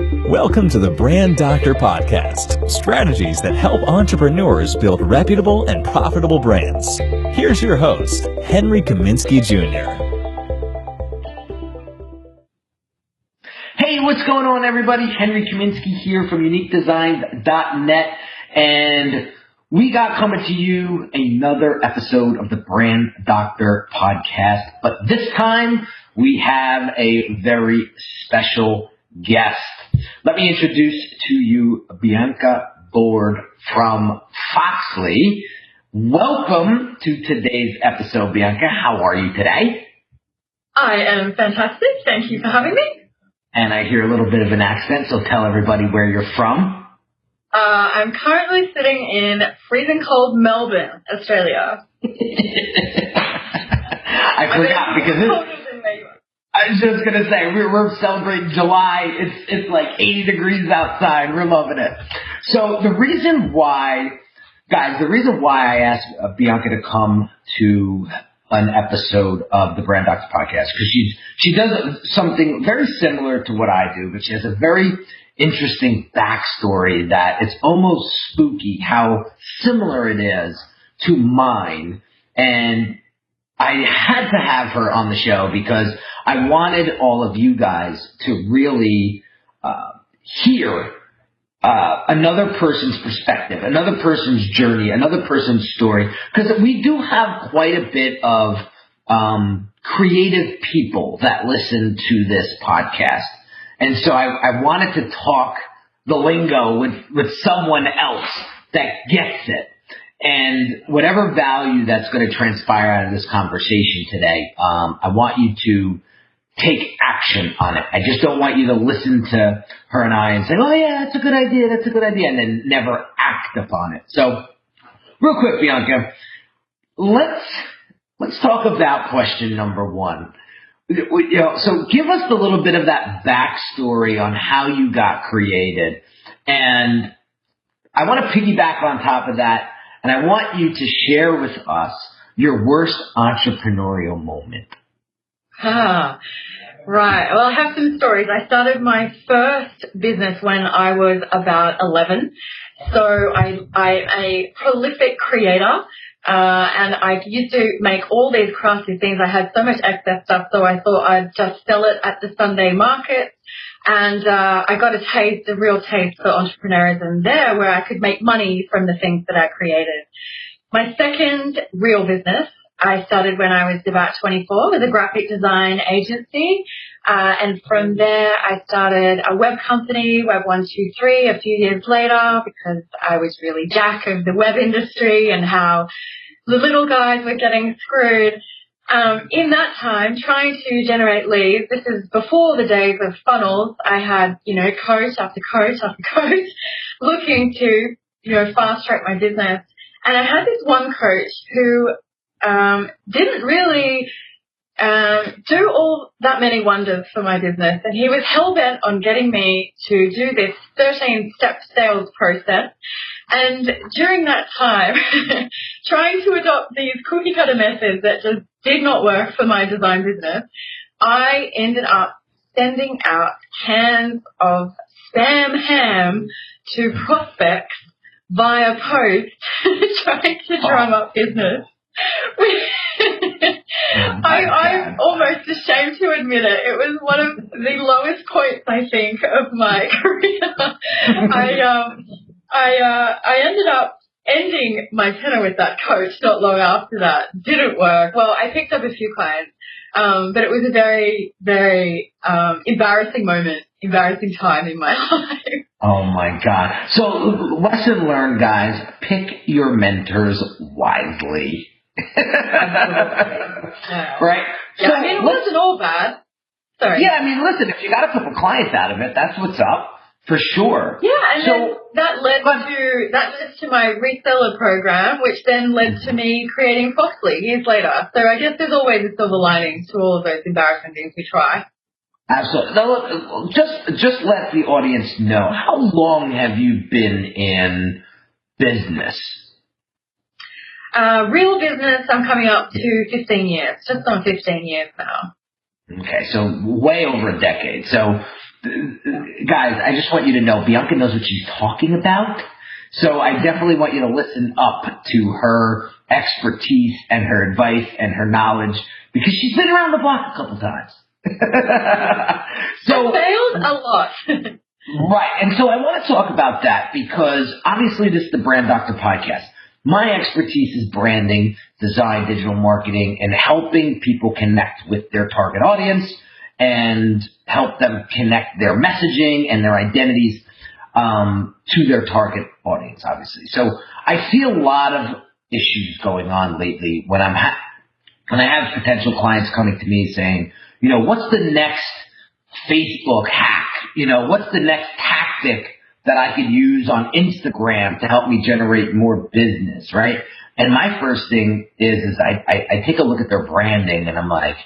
Welcome to the Brand Doctor Podcast, strategies that help entrepreneurs build reputable and profitable brands. Here's your host, Henry Kaminski Jr. Hey, what's going on, everybody? Henry Kaminski here from UniqueDesignz.net, and we got coming to you another episode of the Brand Doctor Podcast, but this time we have a very special guest. Let me introduce to you Bianca Board from Foxley. Welcome to today's episode, Bianca. How are you today? I am fantastic. Thank you for having me. And I hear a little bit of an accent, so tell everybody where you're from. I'm currently sitting in freezing cold Melbourne, Australia. I forgot because I was just going to say, we're celebrating July. It's like 80 degrees outside. We're loving it. So the reason why I asked Bianca to come to an episode of the Brand Doctor Podcast, because she does something very similar to what I do, but she has a very interesting backstory that it's almost spooky how similar it is to mine. And I had to have her on the show because I wanted all of you guys to really hear another person's perspective, another person's journey, another person's story, because we do have quite a bit of creative people that listen to this podcast. And so I wanted to talk the lingo with someone else that gets it. And whatever value that's going to transpire out of this conversation today, I want you to take action on it. I just don't want you to listen to her and I and say, oh yeah, that's a good idea, and then never act upon it. So, real quick, Bianca, let's talk about question number one. So give us a little bit of that backstory on how you got created. And I want to piggyback on top of that, and I want you to share with us your worst entrepreneurial moment. Right. Well, I have some stories. I started my first business when I was about 11. So I'm a prolific creator, and I used to make all these crafty things. I had so much excess stuff, so I thought I'd just sell it at the Sunday market. And I got a real taste for entrepreneurism there, where I could make money from the things that I created. My second real business I started when I was about 24 with a graphic design agency. And from there, I started a web company, Web123, a few years later, because I was really jack of the web industry and how the little guys were getting screwed. In that time, trying to generate leads, this is before the days of funnels, I had, coach after coach after coach looking to, fast track my business. And I had this one coach who didn't really do all that many wonders for my business, and he was hell-bent on getting me to do this 13-step sales process. And during that time, trying to adopt these cookie-cutter methods that just did not work for my design business, I ended up sending out cans of spam ham to prospects via post, trying to drum up business. I'm almost ashamed to admit it. It was one of the lowest points, I think, of my career. I ended up ending my tenure with that coach not long after that. Didn't work. Well, I picked up a few clients, but it was a very, very embarrassing time in my life. Oh my God. So, lesson learned, guys, pick your mentors wisely. Yeah. Right? Yeah, So it wasn't all bad. Sorry. Yeah, listen, if you got a couple clients out of it, that's what's up. For sure. Yeah, and then that led to my reseller program, which then led to me creating Foxley years later. So I guess there's always a silver lining to all of those embarrassing things we try. Absolutely. Now, look, just let the audience know, how long have you been in business? Real business, I'm coming up to 15 years, just on 15 years now. Okay, so way over a decade. So guys, I just want you to know Bianca knows what she's talking about. So I definitely want you to listen up to her expertise and her advice and her knowledge because she's been around the block a couple times. So I failed a lot. Right. And so I want to talk about that because obviously this is the Brand Doctor podcast. My expertise is branding, design, digital marketing, and helping people connect with their target audience and help them connect their messaging and their identities to their target audience, obviously. So I see a lot of issues going on lately when I have potential clients coming to me saying, you know, what's the next Facebook hack? You know, what's the next tactic that I could use on Instagram to help me generate more business, right? And my first thing is I take a look at their branding and I'm like,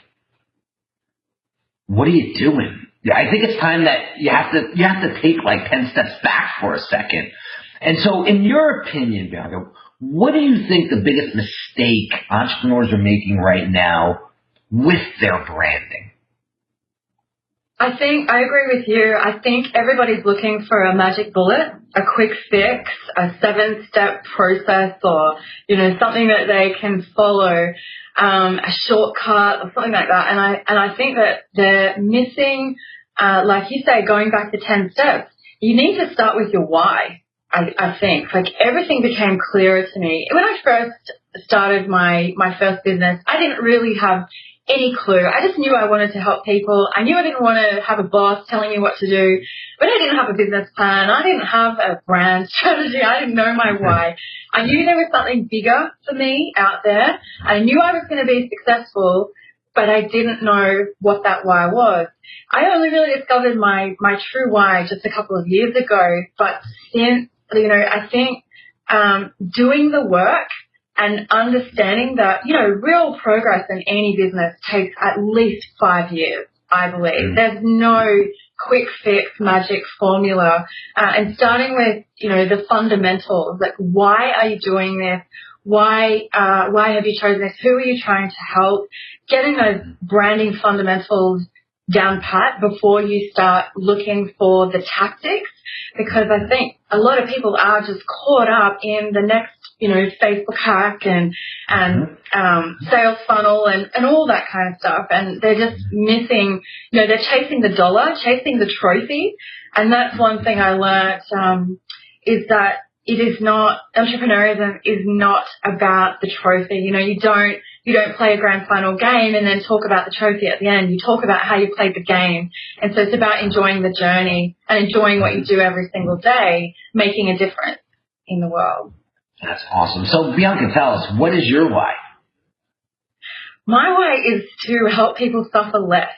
what are you doing? I think it's time that you have to take like 10 steps back for a second. And so in your opinion, Bianca, what do you think the biggest mistake entrepreneurs are making right now with their branding? I think I agree with you. I think everybody's looking for a magic bullet, a quick fix, a 7-step process, or, you know, something that they can follow, a shortcut or something like that. And I think that they're missing, like you say, going back to 10 steps. You need to start with your why. I think like everything became clearer to me when I first started my first business. I didn't really have any clue. I just knew I wanted to help people. I knew I didn't want to have a boss telling me what to do, but I didn't have a business plan. I didn't have a brand strategy. I didn't know my why. I knew there was something bigger for me out there. I knew I was going to be successful, but I didn't know what that why was. I only really discovered my true why just a couple of years ago, but since, you know, I think doing the work and understanding that, you know, real progress in any business takes at least 5 years, I believe. There's no quick fix magic formula. And starting with, you know, the fundamentals, like why are you doing this? Why have you chosen this? Who are you trying to help? Getting those branding fundamentals down pat before you start looking for the tactics, because I think a lot of people are just caught up in the next, you know, Facebook hack and sales funnel and all that kind of stuff, and they're just missing, you know, they're chasing the dollar, chasing the trophy. And that's one thing I learned, is that it is not, entrepreneurialism is not about the trophy. You know, you don't play a grand final game and then talk about the trophy at the end. You talk about how you played the game. And so it's about enjoying the journey and enjoying what you do every single day, making a difference in the world. That's awesome. So Bianca, tell us, what is your why? My why is to help people suffer less.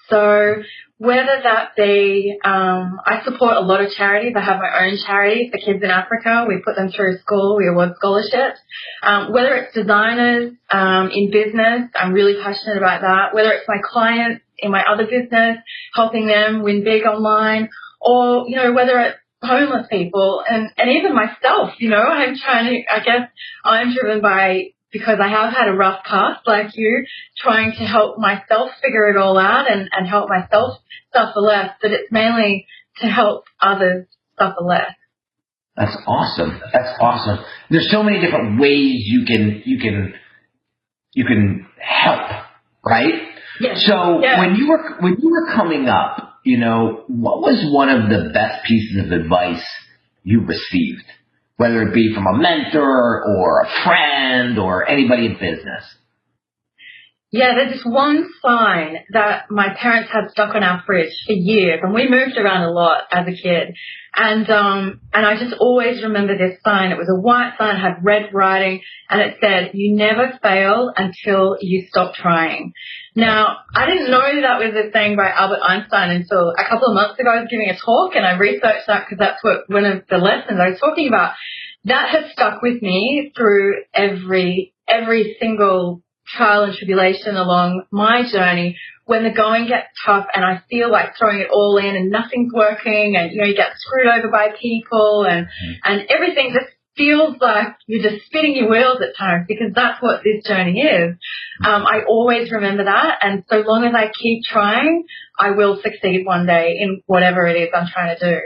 So whether that be, I support a lot of charities. I have my own charity for kids in Africa. We put them through school. We award scholarships. Whether it's designers in business, I'm really passionate about that. Whether it's my clients in my other business, helping them win big online, or, you know, whether it's homeless people and even myself, you know, I'm driven by, because I have had a rough past like you, trying to help myself figure it all out and help myself suffer less, but it's mainly to help others suffer less. That's awesome. That's awesome. There's so many different ways you can help, right? Yes. So yeah. when you were coming up, you know, what was one of the best pieces of advice you received? Whether it be from a mentor or a friend or anybody in business? Yeah, there's this one sign that my parents had stuck on our fridge for years, and we moved around a lot as a kid. And I just always remember this sign. It was a white sign, had red writing, and it said, "You never fail until you stop trying." Now, I didn't know that was a saying by Albert Einstein until a couple of months ago. I was giving a talk, and I researched that because that's what one of the lessons I was talking about. That has stuck with me through every single trial and tribulation along my journey. When the going gets tough and I feel like throwing it all in and nothing's working, and, you know, you get screwed over by people and everything just feels like you're just spinning your wheels at times, because that's what this journey is. I always remember that, and so long as I keep trying, I will succeed one day in whatever it is I'm trying to do.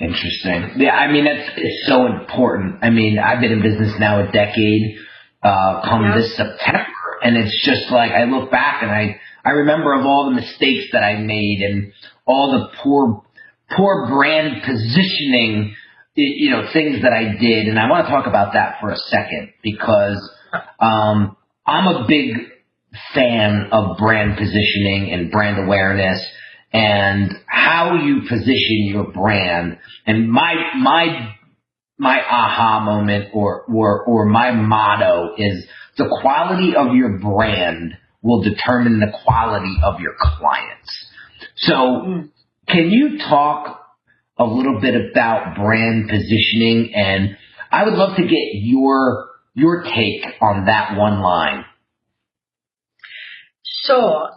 Interesting. Yeah, I mean, it's so important. I mean, I've been in business now a decade, this September, and it's just like I look back and I remember of all the mistakes that I made and all the poor brand positioning, things that I did. And I want to talk about that for a second, because I'm a big fan of brand positioning and brand awareness and how you position your brand. And my aha moment or my motto is the quality of your brand will determine the quality of your clients. So can you talk a little bit about brand positioning? And I would love to get your take on that one line. Sure.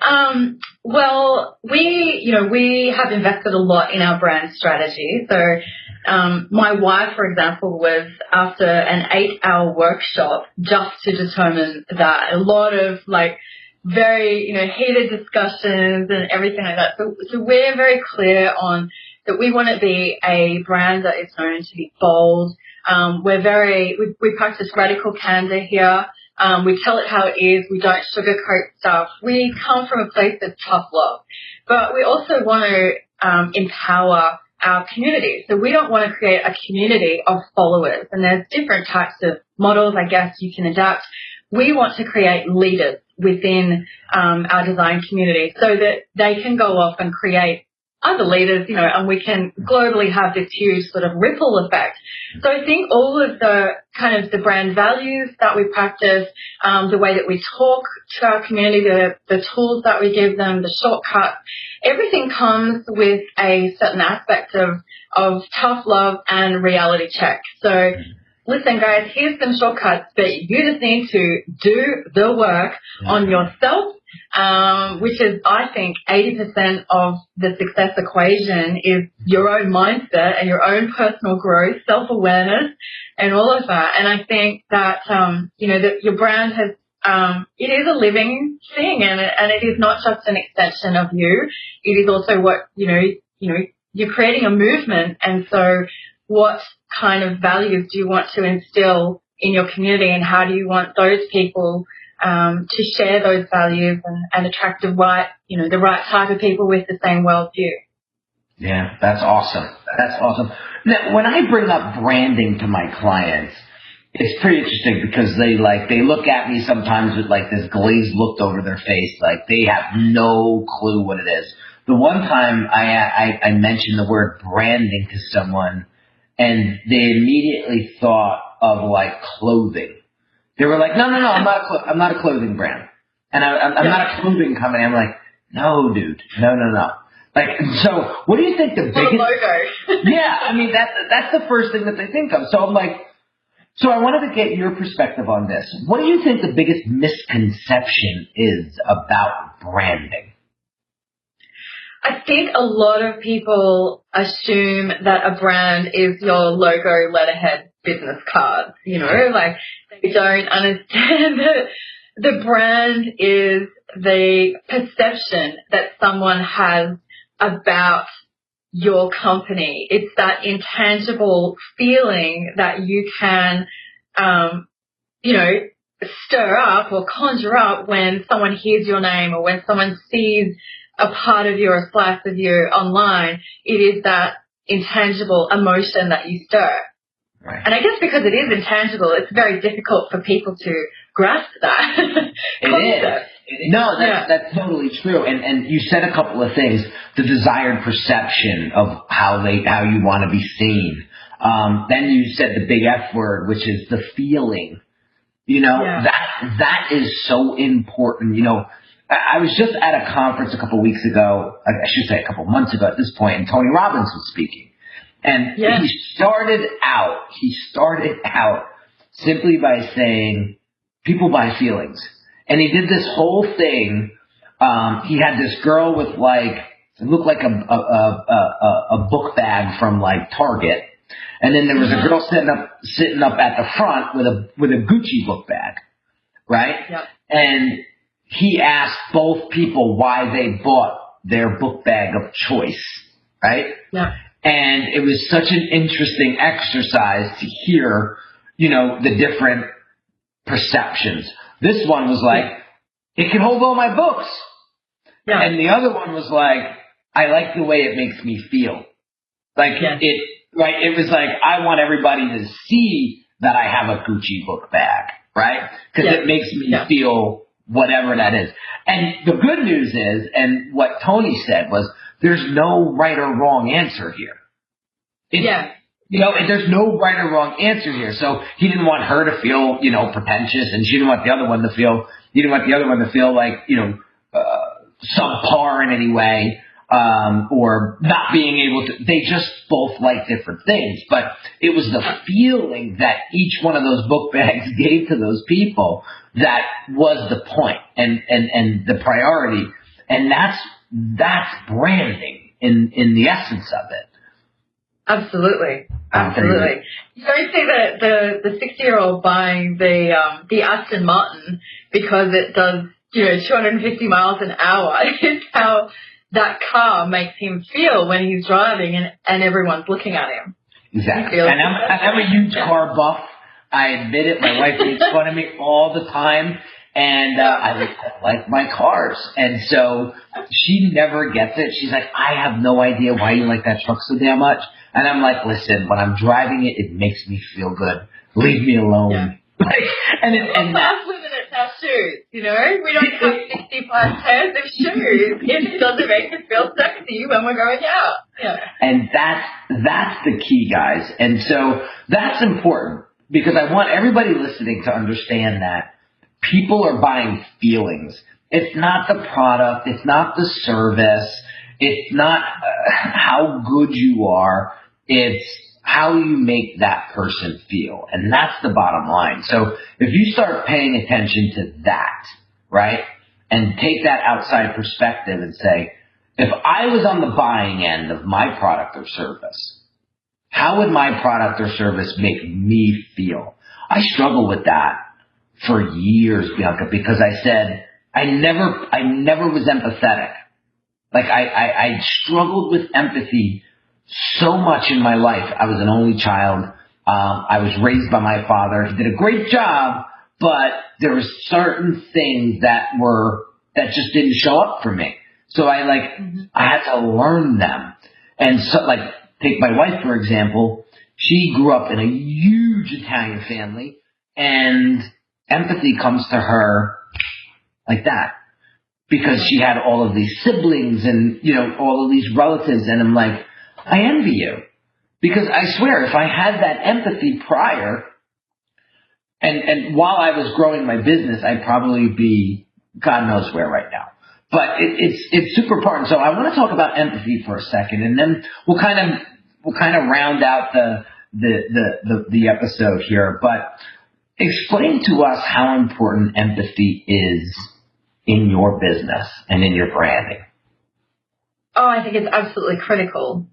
Well, we have invested a lot in our brand strategy. So my wife, for example, was after an 8-hour workshop just to determine that. A lot of very, heated discussions and everything like that. So we're very clear on that we want to be a brand that is known to be bold. We practice radical candor here. We tell it how it is. We don't sugarcoat stuff. We come from a place of tough love, but we also want to empower our community. So we don't want to create a community of followers, and there's different types of models, I guess, you can adapt. We want to create leaders within our design community so that they can go off and create other leaders, and we can globally have this huge sort of ripple effect. So I think all of the kind of the brand values that we practice, the way that we talk to our community, the tools that we give them, the shortcuts, everything comes with a certain aspect of tough love and reality check. So listen, guys, here's some shortcuts, but you just need to do the work on yourself, which is, I think, 80% of the success equation is your own mindset and your own personal growth, self-awareness, and all of that. And I think that, that your brand has, it is a living thing, and it is not just an extension of you. It is also what, you're creating a movement. And so what kind of values do you want to instill in your community, and how do you want those people to share those values and attract the right type of people with the same worldview? Yeah, that's awesome. That's awesome. Now, when I bring up branding to my clients, it's pretty interesting because they look at me sometimes with this glazed look over their face, like they have no clue what it is. The one time I mentioned the word branding to someone, and they immediately thought of clothing. They were like, no, I'm not a clothing brand, and I'm not a clothing company. I'm like, no, dude, no. So what do you think the biggest logo? Yeah, I mean that's the first thing that they think of. So I'm like, so I wanted to get your perspective on this. What do you think the biggest misconception is about branding? I think a lot of people assume that a brand is your logo, letterhead, business card. They don't understand that the brand is the perception that someone has about your company. It's that intangible feeling that you can, stir up or conjure up when someone hears your name or when someone sees a part of you or a slice of you online. It is that intangible emotion that you stir. Right. And I guess because it is intangible, it's very difficult for people to grasp that. It is. No, that's totally true. And you said a couple of things. The desired perception of how you want to be seen. Then you said the big F word, which is the feeling. That is so important. I was just at a conference a couple weeks ago, I should say a couple months ago at this point, and Tony Robbins was speaking. And he started out simply by saying, people buy feelings. And he did this whole thing. He had this girl with it looked like a book bag from Target. And then there was a girl sitting up at the front with a Gucci book bag, right? Yep. And he asked both people why they bought their book bag of choice, right? Yeah. And it was such an interesting exercise to hear, the different perceptions. This one was like, it can hold all my books. Yeah. And the other one was like, I like the way it makes me feel. Like it was like, I want everybody to see that I have a Gucci book bag, right? Because it makes me feel whatever that is. And the good news is, and what Tony said was, there's no right or wrong answer here. There's no right or wrong answer here. So he didn't want her to feel, pretentious, and she didn't want the other one to feel, like, subpar in any way, or not being able to. They just both like different things. But it was the feeling that each one of those book bags gave to those people that was the point and the priority. And that's branding in the essence of it. Absolutely. You don't see the 60-year-old buying the Aston Martin because it does 250 miles an hour. It's how that car makes him feel when he's driving and everyone's looking at him. Exactly. And I'm a huge car buff. I admit it. My wife makes fun of me all the time. And I like my cars. And so she never gets it. She's like, I have no idea why you like that truck so damn much. And I'm like, listen, when I'm driving it, it makes me feel good. Leave me alone. Yeah. And that's women that have shoes, we don't have 65 pairs of shoes if it doesn't make us feel sexy when we're going out. Yeah. And that's the key, guys. And so that's important because I want everybody listening to understand that people are buying feelings. It's not the product. It's not the service. It's not how good you are. It's how you make that person feel. And that's the bottom line. So if you start paying attention to that, right, and take that outside perspective and say, if I was on the buying end of my product or service, how would my product or service make me feel? I struggle with that for years, Bianca, because I said I never was empathetic. Like I struggled with empathy so much in my life. I was an only child. I was raised by my father. He did a great job, but there were certain things that just didn't show up for me. So I had to learn them. And so, like, take my wife, for example. She grew up in a huge Italian family, and empathy comes to her like that because she had all of these siblings and, all of these relatives. And I'm like, I envy you, because I swear if I had that empathy prior and while I was growing my business, I'd probably be God knows where right now. But it's super important. So I want to talk about empathy for a second, and then we'll kind of round out the episode here. But explain to us how important empathy is in your business and in your branding. Oh, I think it's absolutely critical.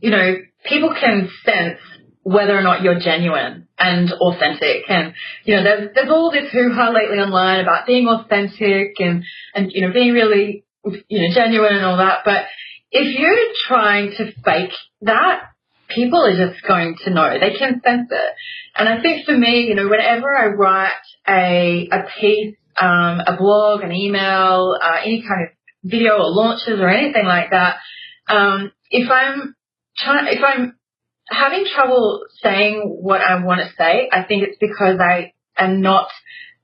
People can sense whether or not you're genuine and authentic. And, there's all this hoo-ha lately online about being authentic and being really, genuine and all that. But if you're trying to fake that, people are just going to know. They can sense it. And I think for me, whenever I write a piece, a blog, an email, any kind of video or launches or anything like that, if I'm having trouble saying what I want to say, I think it's because I am not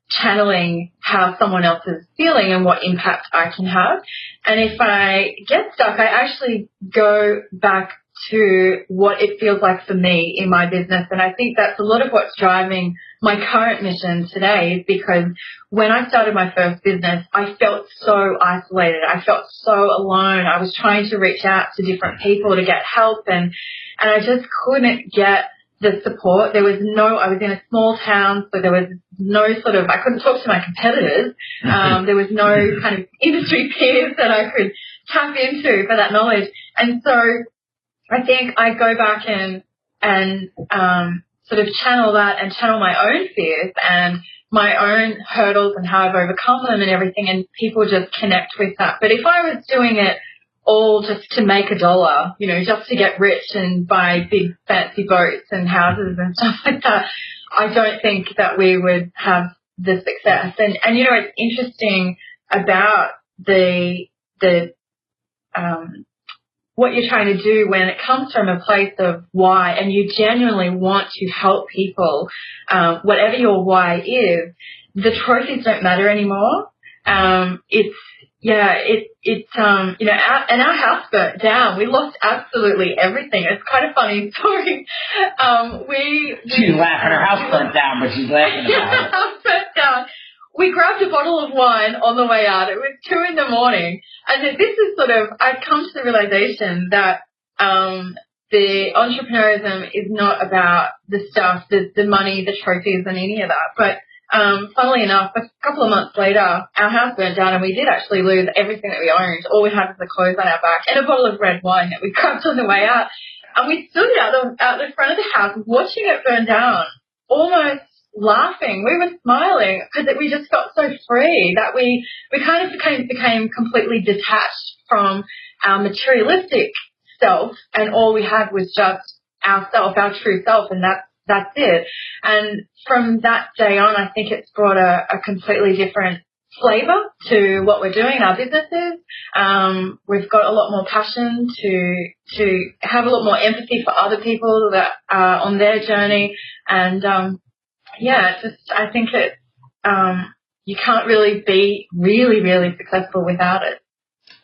channeling how someone else is feeling and what impact I can have. And if I get stuck, I actually go back to what it feels like for me in my business. And I think that's a lot of what's driving my current mission today, is because when I started my first business, I felt so isolated. I felt so alone. I was trying to reach out to different people to get help, and I just couldn't get the support. I was in a small town, so there was no I couldn't talk to my competitors. There was no kind of industry peers that I could tap into for that knowledge. And so I think I go back and sort of channel that and channel my own fears and my own hurdles and how I've overcome them and everything, and people just connect with that. But if I was doing it all just to make $1, you know, just to get rich and buy big fancy boats and houses and stuff like that, I don't think that we would have the success. And you know, it's interesting about the what you're trying to do when it comes from a place of why, and you genuinely want to help people, whatever your why is, the trophies don't matter anymore. You know, our house burnt down. We lost absolutely everything. It's quite a funny story. She's laughing. Her house burnt down, but she's laughing about it. Her house burnt down. We grabbed a bottle of wine on the way out. It was 2 a.m. And this is sort of, I've come to the realization that the entrepreneurism is not about the stuff, the money, the trophies and any of that. But funnily enough, a couple of months later, our house burnt down and we did actually lose everything that we owned. All we had was the clothes on our back and a bottle of red wine that we grabbed on the way out. And we stood out the front of the house watching it burn down, almost laughing. We were smiling because we just felt so free that we kind of became completely detached from our materialistic self, and all we had was just ourself, our true self, and that's it. And from that day on, I think it's brought a completely different flavor to what we're doing in our businesses. We've got a lot more passion to have a lot more empathy for other people that are on their journey, and I think you can't really be really, really successful without it.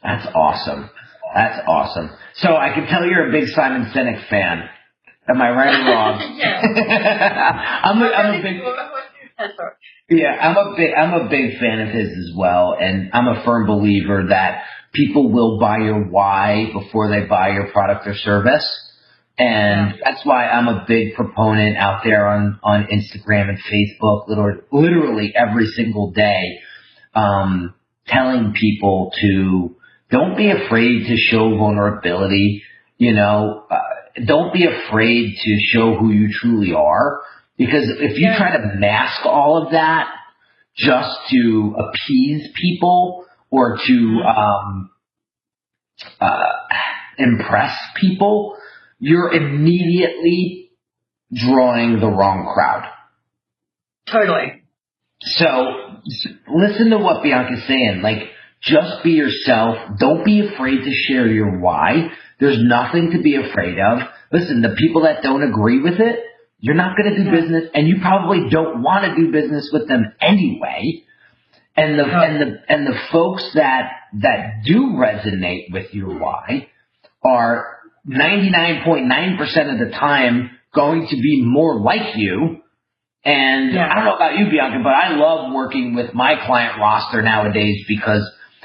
That's awesome. That's awesome. So I can tell you're a big Simon Sinek fan. Am I right or wrong? Yeah. I'm a big fan of his as well, and I'm a firm believer that people will buy your why before they buy your product or service. And that's why I'm a big proponent out there on Instagram and Facebook, literally every single day, telling people to don't be afraid to show vulnerability, you know, don't be afraid to show who you truly are, because if you try to mask all of that just to appease people or to impress people, you're immediately drawing the wrong crowd. Totally. So listen to what Bianca's saying. Like, just be yourself. Don't be afraid to share your why. There's nothing to be afraid of. Listen, the people that don't agree with it, you're not going to do business, and you probably don't want to do business with them anyway. And the folks that do resonate with your why are 99.9% of the time going to be more like you. And I don't know about you, Bianca, but I love working with my client roster nowadays because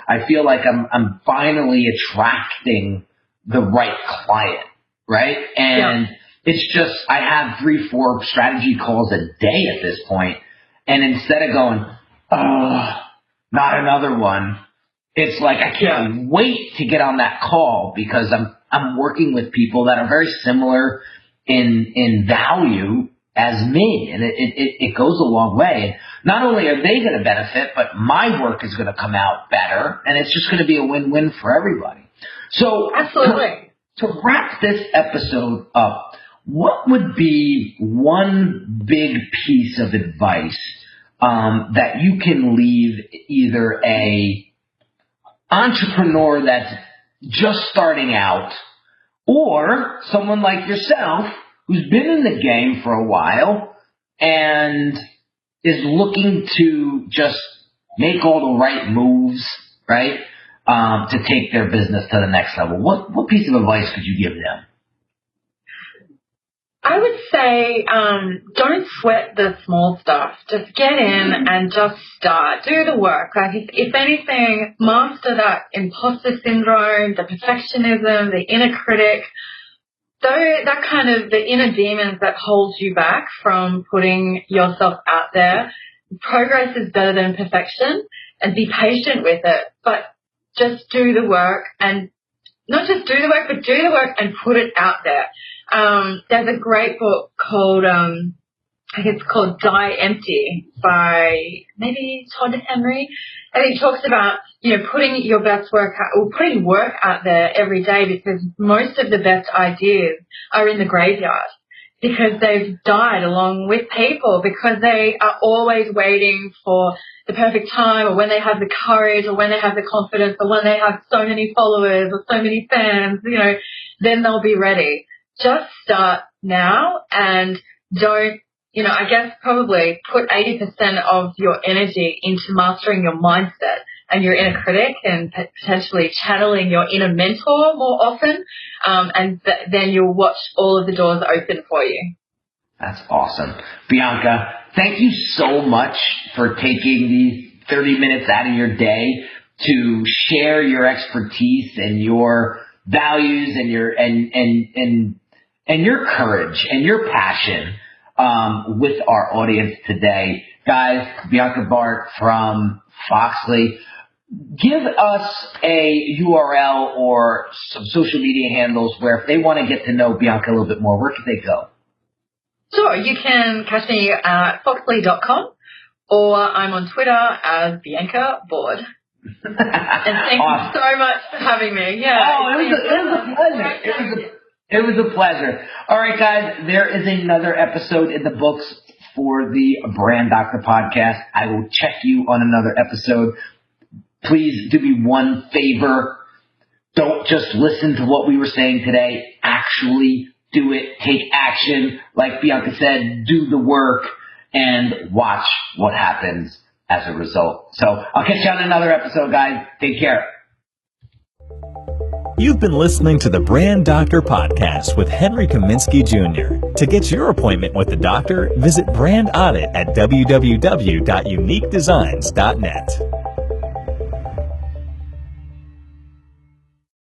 I feel like I'm finally attracting the right client, right? And it's just, I have 3-4 strategy calls a day at this point. And instead of going, oh, not another one, it's like I can't wait to get on that call because I'm working with people that are very similar in value as me, and it goes a long way. And not only are they going to benefit, but my work is going to come out better, and it's just going to be a win-win for everybody. So, absolutely. To wrap this episode up, what would be one big piece of advice that you can leave either a entrepreneur that's just starting out, or someone like yourself who's been in the game for a while and is looking to just make all the right moves, right, to take their business to the next level? What piece of advice could you give them? I would say don't sweat the small stuff. Just get in and just start. Do the work. Like if anything, master that imposter syndrome, the perfectionism, the inner critic, that kind of the inner demons that hold you back from putting yourself out there. Progress is better than perfection, and be patient with it. But just do the work, and not just do the work, but do the work and put it out there. There's a great book called, I think it's called Die Empty by maybe Todd Henry. And he talks about, putting your best work out, or putting work out there every day, because most of the best ideas are in the graveyard, because they've died along with people, because they are always waiting for the perfect time, or when they have the courage, or when they have the confidence, or when they have so many followers or so many fans, then they'll be ready. Just start now, and don't, I guess probably put 80% of your energy into mastering your mindset and your inner critic, and potentially channeling your inner mentor more often, and then you'll watch all of the doors open for you. That's awesome. Bianca, thank you so much for taking these 30 minutes out of your day to share your expertise and your values and your courage and your passion with our audience today. Guys, Bianca Board from Foxley. Give us a URL or some social media handles where if they want to get to know Bianca a little bit more, where can they go? Sure, you can catch me at foxley.com, or I'm on Twitter as Bianca Board. And thank you so much for having me. Yeah. It was a pleasure. It was a pleasure. All right, guys, there is another episode in the books for the Brand Doctor podcast. I will check you on another episode. Please do me one favor. Don't just listen to what we were saying today. Actually do it. Take action. Like Bianca said, do the work and watch what happens as a result. So I'll catch you on another episode, guys. Take care. You've been listening to the Brand Doctor Podcast with Henry Kaminski Jr. To get your appointment with the doctor, visit Brand Audit at www.uniquedesignz.net.